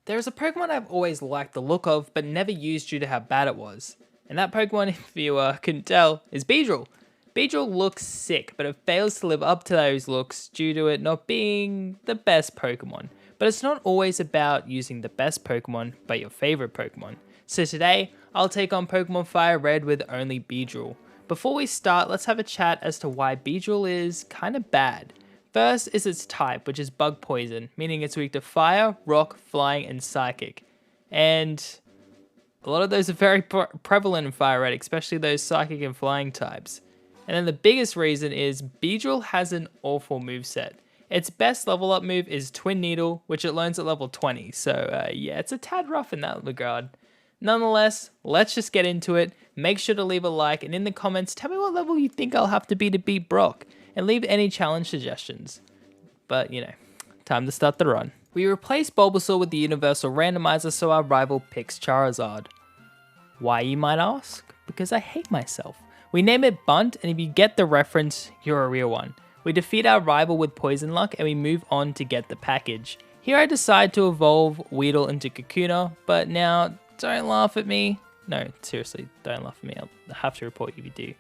There's a Pokemon I've always liked the look of, but never used due to how bad it was. And that Pokemon, if you couldn't tell, is Beedrill. Beedrill looks sick, but it fails to live up to those looks due to it not being the best Pokemon. But it's not always about using the best Pokemon, but your favorite Pokemon. So today, I'll take on Pokemon Fire Red with only Beedrill. Before we start, let's have a chat as to why Beedrill is kinda bad. First is its type, which is Bug Poison, meaning it's weak to Fire, Rock, Flying, and Psychic. And a lot of those are very prevalent in Fire Red, especially those Psychic and Flying types. And then the biggest reason is Beedrill has an awful moveset. Its best level up move is Twin Needle, which it learns at level 20, so yeah, it's a tad rough in that regard. Nonetheless, let's just get into it. Make sure to leave a like, and in the comments, tell me what level you think I'll have to beat Brock, and leave any challenge suggestions. But, time to start the run. We replace Bulbasaur with the Universal Randomizer so our rival picks Charizard. Why, you might ask? Because I hate myself. We name it Bunt, and if you get the reference, you're a real one. We defeat our rival with Poison Luck, and we move on to get the package. Here I decide to evolve Weedle into Kakuna, but now, don't laugh at me. No, seriously, don't laugh at me. I'll have to report you if you do.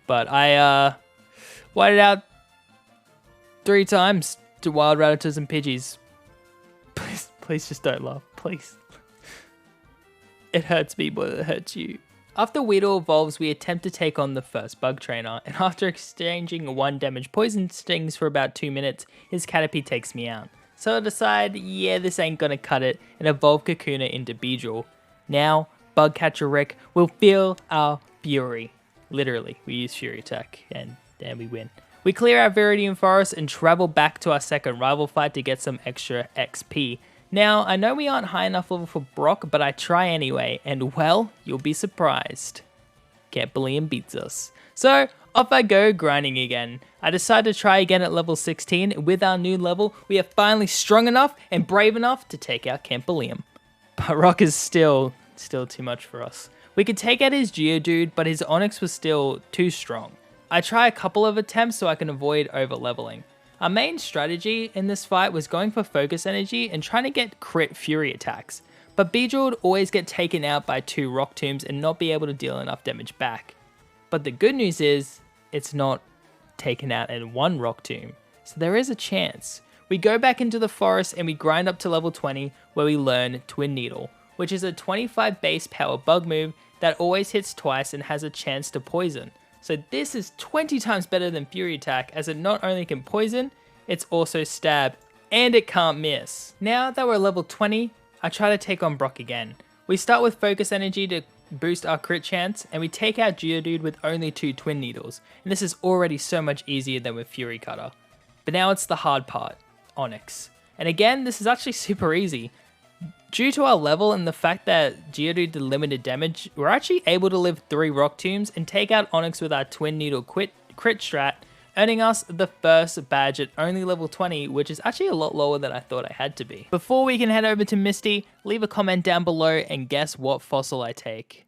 But I whited out 3 times to Wild Rattata and Pidgeys. Please just don't laugh, please. It hurts me more than it hurts you. After Weedle evolves, we attempt to take on the first Bug Trainer, and after exchanging 1 damage Poison Stings for about 2 minutes, his Caterpie takes me out. So I decide, yeah, this ain't gonna cut it, and evolve Kakuna into Beedrill. Now, Bug Catcher Rick will feel our fury. Literally, we use Fury Attack, and we win. We clear our Viridian Forest and travel back to our second rival fight to get some extra XP. Now, I know we aren't high enough level for Brock, but I try anyway, and well, you'll be surprised. Campbellian beats us. So, off I go grinding again. I decide to try again at level 16. With our new level, we are finally strong enough and brave enough to take out Campbellian. But Rock is still too much for us. We could take out his Geodude, but his Onix was still too strong. I try a couple of attempts so I can avoid over leveling. Our main strategy in this fight was going for Focus Energy and trying to get crit Fury attacks, but Beedrill would always get taken out by 2 Rock Tombs and not be able to deal enough damage back. But the good news is, it's not taken out in 1 Rock Tomb, so there is a chance. We go back into the forest and we grind up to level 20 where we learn Twin Needle, which is a 25 base power bug move that always hits twice and has a chance to poison. So this is 20 times better than Fury Attack, as it not only can poison, it's also stab, and it can't miss. Now that we're level 20, I try to take on Brock again. We start with Focus Energy to boost our crit chance, and we take out Geodude with only 2 Twin Needles, and this is already so much easier than with Fury Cutter. But now it's the hard part, Onix. And again, this is actually super easy. Due to our level and the fact that Geodude did limited damage, we're actually able to live 3 Rock Tombs and take out Onix with our Twin Needle crit strat, earning us the first badge at only level 20, which is actually a lot lower than I thought I had to be. Before we can head over to Misty, leave a comment down below and guess what fossil I take.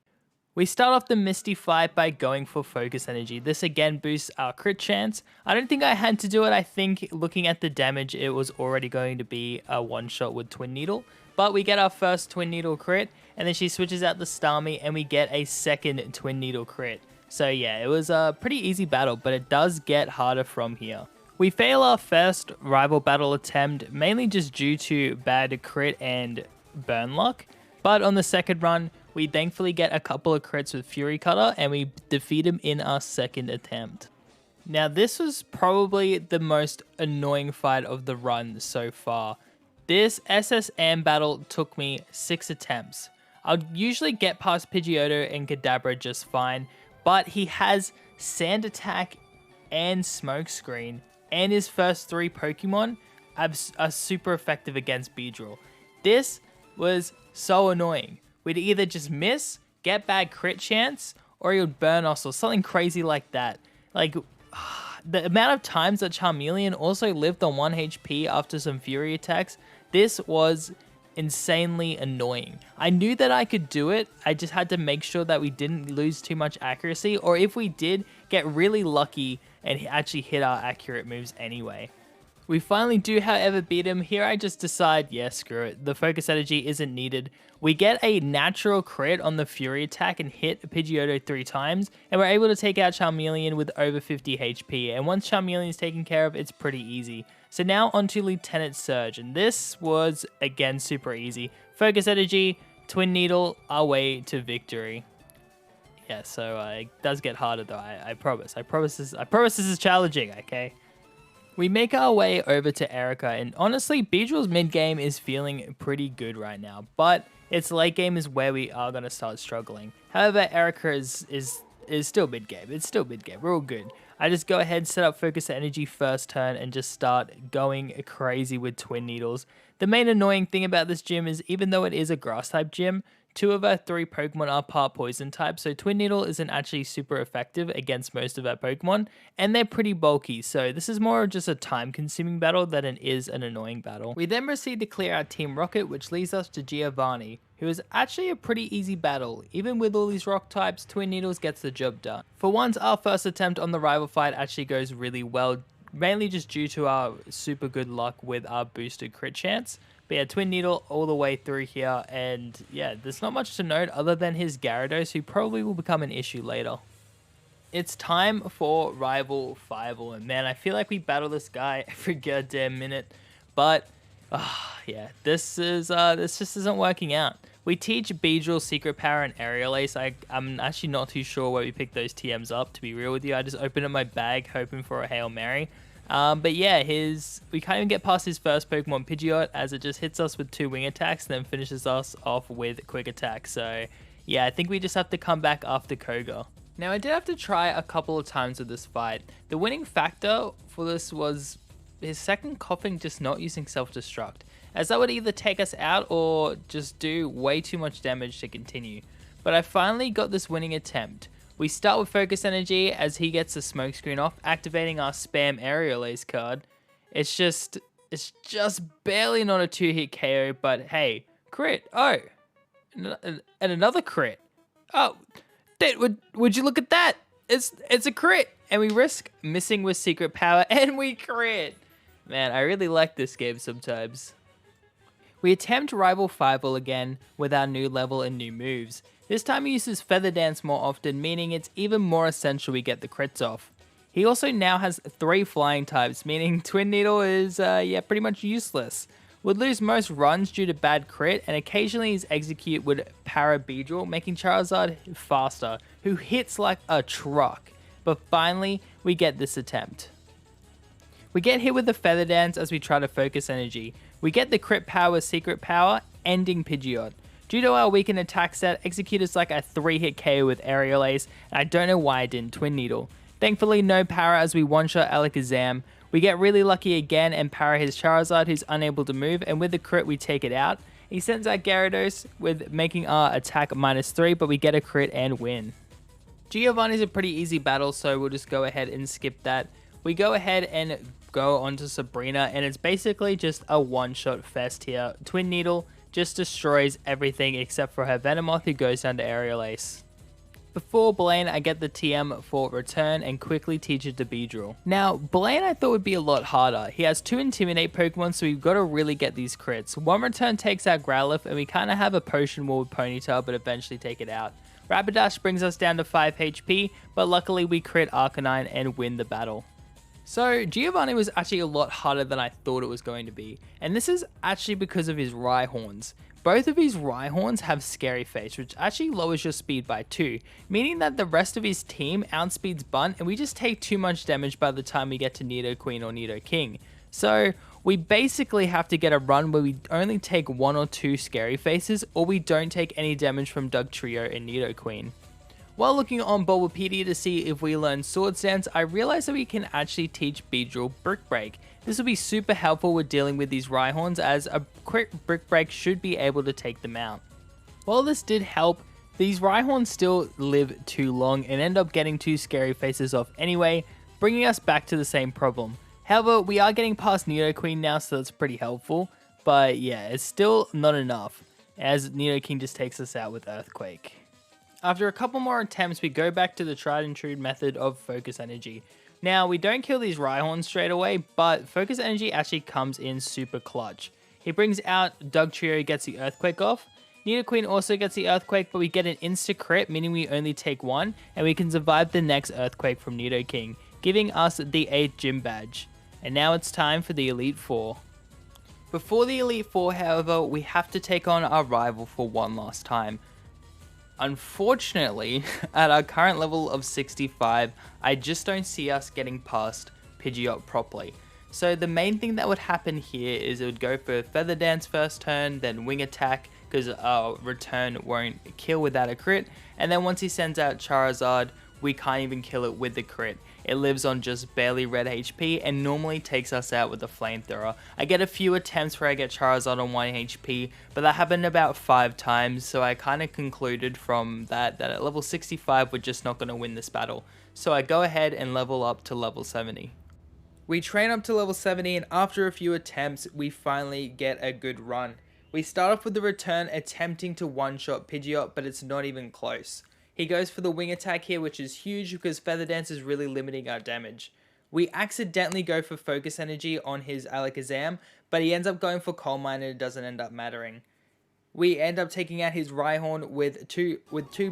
We start off the Misty fight by going for Focus Energy. This again boosts our crit chance. I don't think I had to do it. I think looking at the damage, it was already going to be a one-shot with Twin Needle. But we get our first Twin Needle crit, and then she switches out the Starmie, and we get a second Twin Needle crit. So yeah, it was a pretty easy battle, but it does get harder from here. We fail our first rival battle attempt, mainly just due to bad crit and burn luck. But on the second run, we thankfully get a couple of crits with Fury Cutter, and we defeat him in our second attempt. Now this was probably the most annoying fight of the run so far. This SSM battle took me 6 attempts. I'd usually get past Pidgeotto and Kadabra just fine, but he has Sand Attack and Smokescreen, and his first 3 Pokemon are super effective against Beedrill. This was so annoying. We'd either just miss, get bad crit chance, or he would burn us or something crazy like that. Like, the amount of times that Charmeleon also lived on 1 HP after some Fury attacks, this was insanely annoying. I knew that I could do it, I just had to make sure that we didn't lose too much accuracy, or if we did, get really lucky and actually hit our accurate moves anyway. We finally do, however, beat him. Here I just decide, yeah, screw it. The focus energy isn't needed. We get a natural crit on the Fury attack and hit Pidgeotto 3 times, and we're able to take out Charmeleon with over 50 HP. And once Charmeleon is taken care of, it's pretty easy. So now onto Lieutenant Surge, and this was, again, super easy. Focus energy, Twin Needle, our way to victory. Yeah, so it does get harder though, I promise. I promise this is challenging, okay? We make our way over to Erica, and honestly, Beedrill's mid game is feeling pretty good right now, but its late game is where we are going to start struggling. However, Erica is still mid game. It's still mid game. We're all good. I just go ahead, set up Focus Energy first turn, and just start going crazy with Twin Needles. The main annoying thing about this gym is even though it is a grass type gym, 2 of our 3 Pokemon are part poison type, so Twin Needle isn't actually super effective against most of our Pokemon, and they're pretty bulky, so this is more of just a time-consuming battle than it is an annoying battle. We then proceed to clear out Team Rocket, which leads us to Giovanni, who is actually a pretty easy battle. Even with all these rock types, Twin Needles gets the job done. For once, our first attempt on the rival fight actually goes really well, mainly just due to our super good luck with our boosted crit chance. But yeah, Twin Needle all the way through here, and yeah, there's not much to note other than his Gyarados, who probably will become an issue later. It's time for Rival Fivel, and man, I feel like we battle this guy every goddamn minute, but yeah, this just isn't working out. We teach Beedrill Secret Power and Aerial Ace. I'm actually not too sure where we picked those TMs up, to be real with you. I just opened up my bag hoping for a Hail Mary. But yeah, we can't even get past his first Pokemon, Pidgeot, as it just hits us with 2 wing attacks and then finishes us off with quick attack. So yeah, I think we just have to come back after Koga. Now I did have to try a couple of times with this fight. The winning factor for this was his second coughing just not using self-destruct, as that would either take us out or just do way too much damage to continue. But I finally got this winning attempt. We start with Focus Energy as he gets the smoke screen off, activating our spam Aerial Ace card. It's just barely not a 2-hit KO, but hey, crit. Oh, and another crit. Oh, would you look at that? It's a crit, and we risk missing with Secret Power, and we crit. Man, I really like this game sometimes. We attempt Rival Fivel again with our new level and new moves. This time he uses Feather Dance more often, meaning it's even more essential we get the crits off. He also now has 3 flying types, meaning Twin Needle is pretty much useless. Would lose most runs due to bad crit, and occasionally his Execute would para Beedrill, making Charizard faster, who hits like a truck. But finally, we get this attempt. We get hit with the Feather Dance as we try to Focus Energy. We get the crit power Secret Power, ending Pidgeot. Due to our weakened attack set, Execute is like a 3-hit KO with Aerial Ace, and I don't know why I didn't Twin Needle. Thankfully, no para as we one-shot Alakazam. We get really lucky again and para his Charizard, who's unable to move, and with the crit we take it out. He sends out Gyarados with making our attack -3, but we get a crit and win. Giovanni's a pretty easy battle, so we'll just go ahead and skip that. We go ahead and go on to Sabrina, and it's basically just a one-shot fest here. Twin Needle just destroys everything except for her Venomoth, who goes down to Aerial Ace. Before Blaine, I get the TM for Return and quickly teach it to Beedrill. Now, Blaine I thought would be a lot harder. He has 2 Intimidate Pokemon, so we've got to really get these crits. One Return takes out Growlithe, and we kind of have a Potion Wall with Ponytail, but eventually take it out. Rapidash brings us down to 5 HP, but luckily we crit Arcanine and win the battle. So Giovanni was actually a lot harder than I thought it was going to be, and this is actually because of his Rhyhorns. Both of his Rhyhorns have Scary Face, which actually lowers your speed by 2, meaning that the rest of his team outspeeds Bunt, and we just take too much damage by the time we get to Nidoqueen or Nidoking. So we basically have to get a run where we only take 1 or 2 Scary Faces, or we don't take any damage from Dugtrio and Nidoqueen. While looking on Bulbapedia to see if we learn Sword Stance, I realized that we can actually teach Beedrill Brick Break. This will be super helpful with dealing with these Rhyhorns, as a quick Brick Break should be able to take them out. While this did help, these Rhyhorns still live too long and end up getting 2 Scary Faces off anyway, bringing us back to the same problem. However, we are getting past Nidoqueen now, so that's pretty helpful, but yeah, it's still not enough, as Nidoking just takes us out with Earthquake. After a couple more attempts, we go back to the tried and true method of Focus Energy. Now, we don't kill these Rhyhorns straight away, but Focus Energy actually comes in super clutch. He brings out Dugtrio, gets the Earthquake off. Nidoqueen also gets the Earthquake, but we get an insta-crit, meaning we only take one, and we can survive the next Earthquake from Nidoking, giving us the 8th Gym Badge. And now it's time for the Elite Four. Before the Elite Four, however, we have to take on our rival for one last time. Unfortunately, at our current level of 65, I just don't see us getting past Pidgeot properly. So the main thing that would happen here is it would go for Feather Dance first turn, then Wing Attack, because our return won't kill without a crit, and then once he sends out Charizard, we can't even kill it with the crit. It lives on just barely red HP and normally takes us out with a flamethrower. I get a few attempts where I get Charizard on 1 HP, but that happened about 5 times, so I kind of concluded from that at level 65 we're just not going to win this battle. So I go ahead and level up to level 70. We train up to level 70 and after a few attempts we finally get a good run. We start off with the return attempting to one-shot Pidgeot, but it's not even close. He goes for the Wing Attack here, which is huge because Feather Dance is really limiting our damage. We accidentally go for Focus Energy on his Alakazam, but he ends up going for Coal Mine and it doesn't end up mattering. We end up taking out his Rhyhorn with two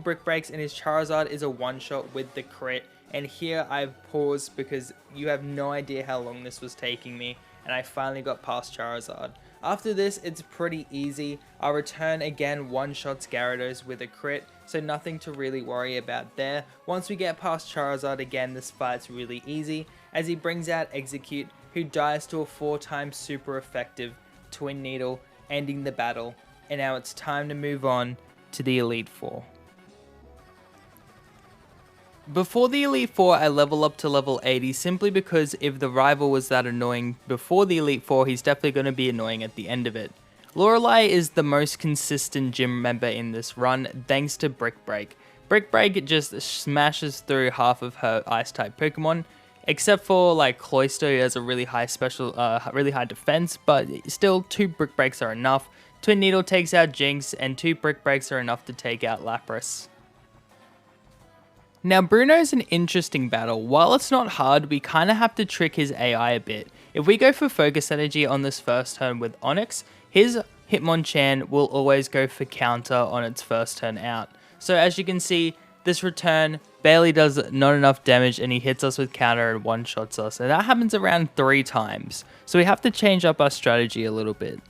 Brick Breaks, and his Charizard is a one-shot with the crit. And here I've paused because you have no idea how long this was taking me, and I finally got past Charizard. After this, it's pretty easy. Our return again one-shots Gyarados with a crit, so nothing to really worry about there. Once we get past Charizard again, this fight's really easy, as he brings out Execute, who dies to a 4-time super effective Twin Needle, ending the battle. And now it's time to move on to the Elite Four. Before the Elite Four, I level up to level 80 simply because if the rival was that annoying before the Elite Four, he's definitely going to be annoying at the end of it. Lorelei is the most consistent gym member in this run thanks to Brick Break. Brick Break just smashes through half of her Ice-type Pokemon, except for like Cloyster, who has a really high really high defense, but still 2 Brick Breaks are enough. Twin Needle takes out Jinx, and 2 Brick Breaks are enough to take out Lapras. Now, Bruno's an interesting battle. While it's not hard, we kind of have to trick his AI a bit. If we go for Focus Energy on this first turn with Onix, his Hitmonchan will always go for counter on its first turn out. So as you can see, this return barely does not enough damage and he hits us with counter and one-shots us. And that happens around 3 times. So we have to change up our strategy a little bit.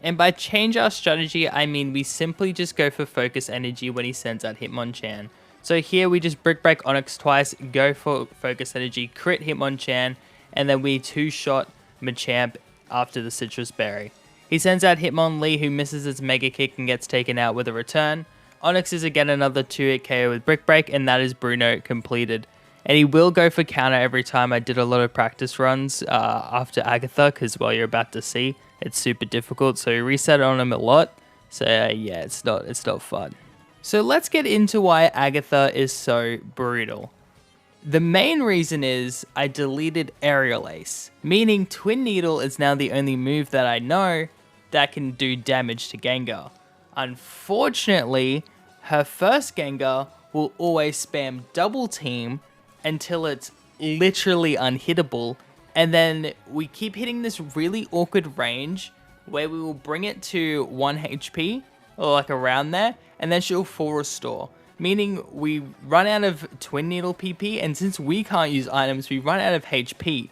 And by change our strategy, I mean we simply just go for Focus Energy when he sends out Hitmonchan. So here we just Brick Break Onix twice, go for Focus Energy, crit Hitmonchan, and then we 2-shot Machamp after the Citrus Berry. He sends out Hitmonlee, who misses its Mega Kick and gets taken out with a return. Onix is again another 2-hit KO with Brick Break, and that is Bruno completed. And he will go for counter every time. I did a lot of practice runs after Agatha, because well, you're about to see, it's super difficult, so we reset on him a lot. So yeah, it's not fun. So let's get into why Agatha is so brutal. The main reason is I deleted Aerial Ace, meaning Twin Needle is now the only move that I know that can do damage to Gengar. Unfortunately, her first Gengar will always spam Double Team until it's literally unhittable, and then we keep hitting this really awkward range where we will bring it to 1 HP, or like around there, and then she'll full restore. Meaning we run out of Twin Needle PP, and since we can't use items, we run out of HP.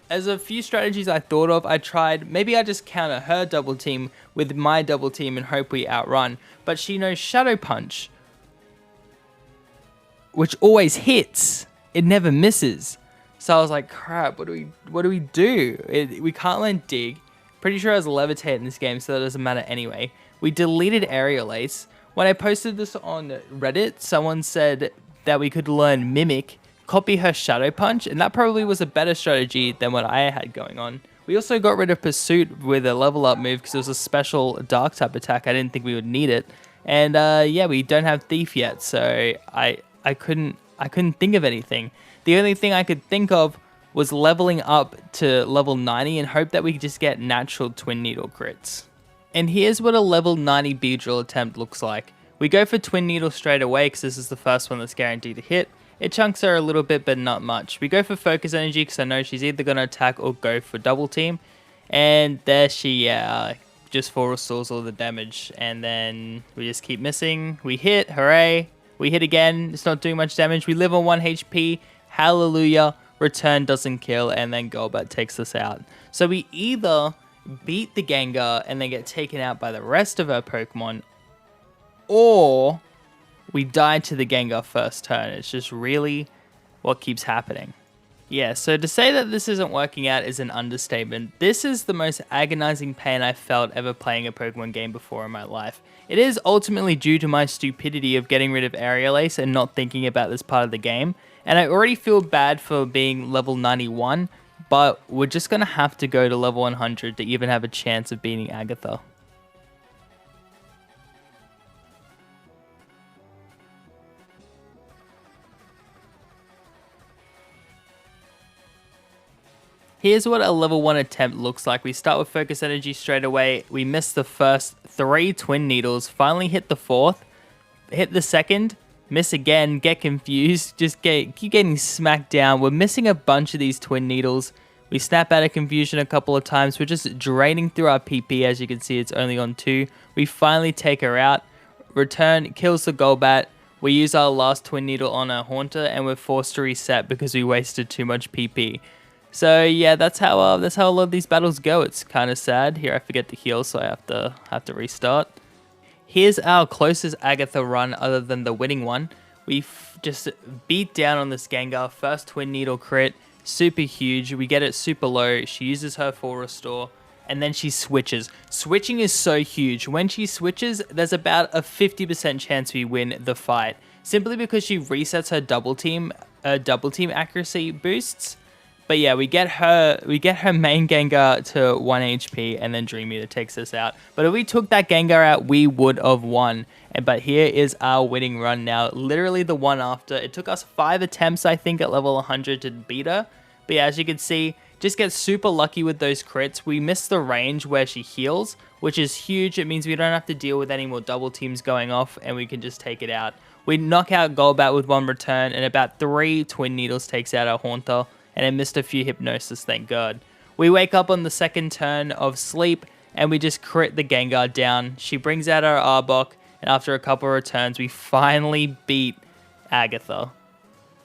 As a few strategies I thought of, I tried, maybe I just counter her double team with my double team and hope we outrun, but she knows Shadow Punch, which always hits, it never misses. So I was like, crap, what do we do? We can't learn Dig. Pretty sure I was Levitate in this game, so that doesn't matter anyway. We deleted Aerial Ace. When I posted this on Reddit, someone said that we could learn Mimic, copy her Shadow Punch, and that probably was a better strategy than what I had going on. We also got rid of Pursuit with a level up move because it was a special dark type attack. I didn't think we would need it. And yeah, we don't have Thief yet, so I couldn't think of anything. The only thing I could think of was leveling up to level 90 and hope that we could just get natural Twin Needle crits. And here's what a level 90 Beedrill attempt looks like. We go for Twin Needle straight away because this is the first one that's guaranteed to hit, It chunks her a little bit, but not much. We go for Focus Energy because I know she's either going to attack or go for double team. And there she just full restores all the damage. And then we just keep missing. We hit, hooray. We hit again, it's not doing much damage. We live on 1 HP, hallelujah. Return doesn't kill, and then Golbat takes us out. So we either beat the Gengar and then get taken out by the rest of our Pokemon, or we die to the Gengar first turn. It's just really what keeps happening. Yeah, so to say that this isn't working out is an understatement. This is the most agonizing pain I've felt ever playing a Pokemon game before in my life. It is ultimately due to my stupidity of getting rid of Aerial Ace and not thinking about this part of the game. And I already feel bad for being level 91, but we're just going to have to go to level 100 to even have a chance of beating Agatha. Here's what a level 1 attempt looks like. We start with Focus Energy straight away. We miss the first 3 Twin Needles, finally hit the 4th, hit the 2nd, miss again, get confused, keep getting smacked down. We're missing a bunch of these Twin Needles. We snap out of confusion a couple of times. We're just draining through our PP. As you can see, it's only on 2. We finally take her out. Return kills the Golbat. We use our last Twin Needle on our Haunter, and we're forced to reset because we wasted too much PP. So yeah, that's how a lot of these battles go. It's kind of sad. Here I forget to heal, so I have to restart. Here's our closest Agatha run other than the winning one. We just beat down on this Gengar. First Twin Needle crit, super huge. We get it super low. She uses her full restore, and then she switches. Switching is so huge. When she switches, there's about a 50% chance we win the fight, simply because she resets her double team accuracy boosts. But yeah, we get her main Gengar to 1 HP, and then Dream Eater takes us out. But if we took that Gengar out, we would have won. But here is our winning run now, literally the one after. It took us 5 attempts, I think, at level 100 to beat her. But yeah, as you can see, just get super lucky with those crits. We miss the range where she heals, which is huge. It means we don't have to deal with any more double teams going off, and we can just take it out. We knock out Golbat with 1 return, and about 3 Twin Needles takes out our Haunter. And I missed a few Hypnosis, thank God. We wake up on the 2nd turn of sleep, and we just crit the Gengar down. She brings out our Arbok, and after a couple of returns, we finally beat Agatha.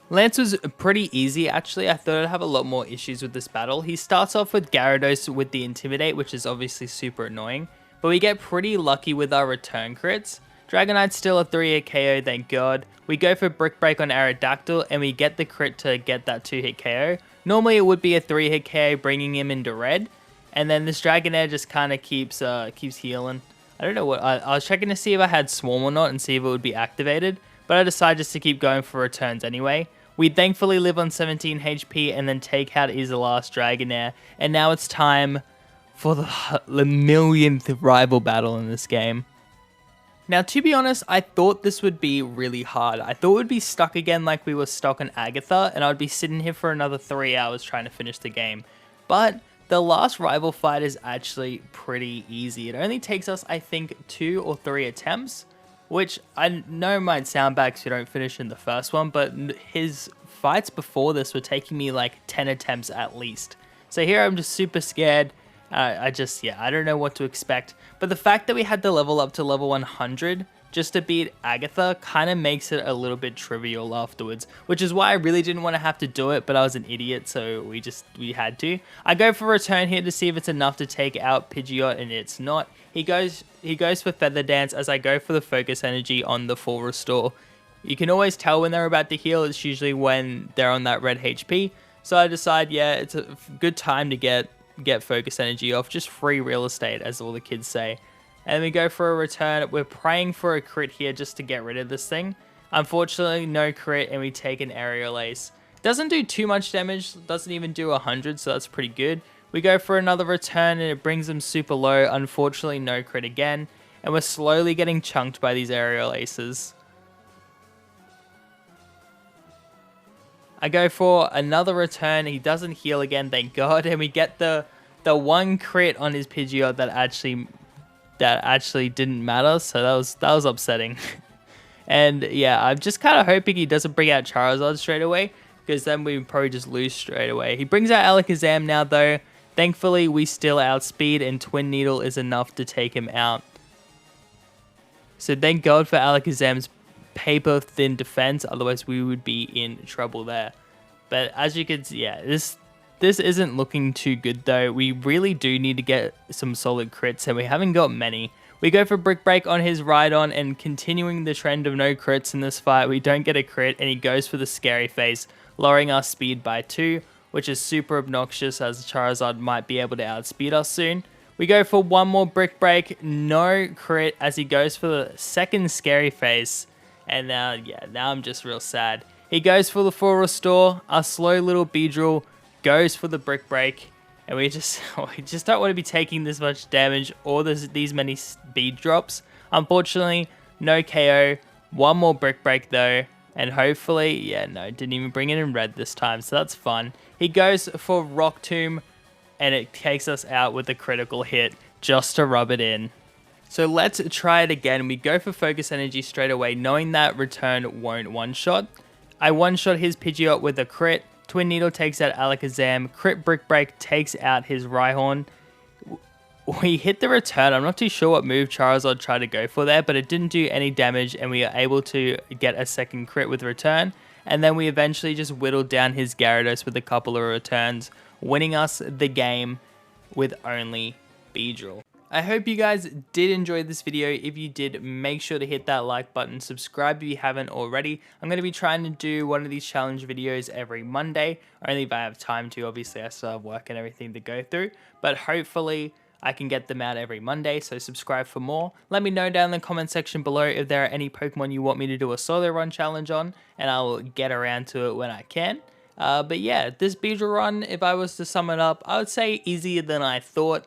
Lance was pretty easy, actually. I thought I'd have a lot more issues with this battle. He starts off with Gyarados with the Intimidate, which is obviously super annoying, but we get pretty lucky with our return crits. Dragonite's still a 3-hit KO, thank God. We go for Brick Break on Aerodactyl, and we get the crit to get that 2-hit KO. Normally it would be a 3-hit KO, bringing him into red. And then this Dragonair just kind of keeps healing. I don't know what... I was checking to see if I had Swarm or not and see if it would be activated. But I decided just to keep going for returns anyway. We thankfully live on 17 HP and then take out Izzalast Dragonair. And now it's time for the millionth rival battle in this game. Now, to be honest, I thought this would be really hard. I thought we'd be stuck again like we were stuck on Agatha, and I'd be sitting here for another 3 hours trying to finish the game. But the last rival fight is actually pretty easy. It only takes us, I think, 2 or 3 attempts, which I know might sound bad because you don't finish in the first one, but his fights before this were taking me like 10 attempts at least. So here I'm just super scared. I don't know what to expect. But the fact that we had to level up to level 100 just to beat Agatha kind of makes it a little bit trivial afterwards, which is why I really didn't want to have to do it, but I was an idiot, so we had to. I go for return here to see if it's enough to take out Pidgeot, and it's not. He goes for Feather Dance as I go for the Focus Energy on the full restore. You can always tell when they're about to heal. It's usually when they're on that red HP. So I decide, yeah, it's a good time to get Focus Energy off, just free real estate, as all the kids say. And we go for a return. We're praying for a crit here just to get rid of this thing. Unfortunately, no crit, and we take an Aerial Ace. Doesn't do too much damage, doesn't even do 100, so that's pretty good. We go for another return, and it brings them super low. Unfortunately, no crit again, and we're slowly getting chunked by these Aerial Aces. I go for another return. He doesn't heal again, thank God, and we get the one crit on his Pidgeot that actually didn't matter. So that was upsetting. And yeah, I'm just kind of hoping he doesn't bring out Charizard straight away, because then we would probably just lose straight away. He brings out Alakazam now though. Thankfully, we still outspeed, and Twin Needle is enough to take him out. So thank God for Alakazam's paper thin defense, otherwise we would be in trouble there. But as you can see, yeah, this isn't looking too good though. We really do need to get some solid crits, and we haven't got many. We go for Brick Break on his Rhydon, and continuing the trend of no crits in this fight, we don't get a crit, and he goes for the Scary Face, lowering our speed by 2, which is super obnoxious as Charizard might be able to outspeed us soon. We go for one more Brick Break, no crit, as he goes for the second Scary Face. And now, yeah, now I'm just real sad. He goes for the full restore. Our slow little Beedrill goes for the Brick Break. And we just don't want to be taking this much damage or these many speed drops. Unfortunately, no KO. One more Brick Break though. And hopefully, yeah, no, didn't even bring it in red this time. So that's fun. He goes for Rock Tomb, and it takes us out with a critical hit just to rub it in. So let's try it again. We go for Focus Energy straight away, knowing that Return won't one-shot. I one-shot his Pidgeot with a crit. Twin Needle takes out Alakazam. Crit Brick Break takes out his Rhyhorn. We hit the Return. I'm not too sure what move Charizard tried to go for there, but it didn't do any damage, and we are able to get a second crit with Return. And then we eventually just whittled down his Gyarados with a couple of returns, winning us the game with only Beedrill. I hope you guys did enjoy this video. If you did, make sure to hit that like button, subscribe if you haven't already. I'm going to be trying to do one of these challenge videos every Monday, only if I have time to. Obviously, I still have work and everything to go through, but hopefully I can get them out every Monday, so subscribe for more. Let me know down in the comment section below if there are any Pokemon you want me to do a solo run challenge on, and I'll get around to it when I can. But yeah, this Beedrill run, if I was to sum it up, I would say easier than I thought.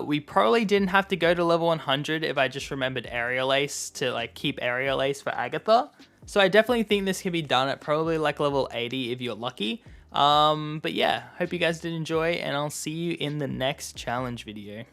We probably didn't have to go to level 100 if I just remembered Aerial Ace to like keep Aerial Ace for Agatha. So I definitely think this can be done at probably like level 80 if you're lucky. But yeah, hope you guys did enjoy, and I'll see you in the next challenge video.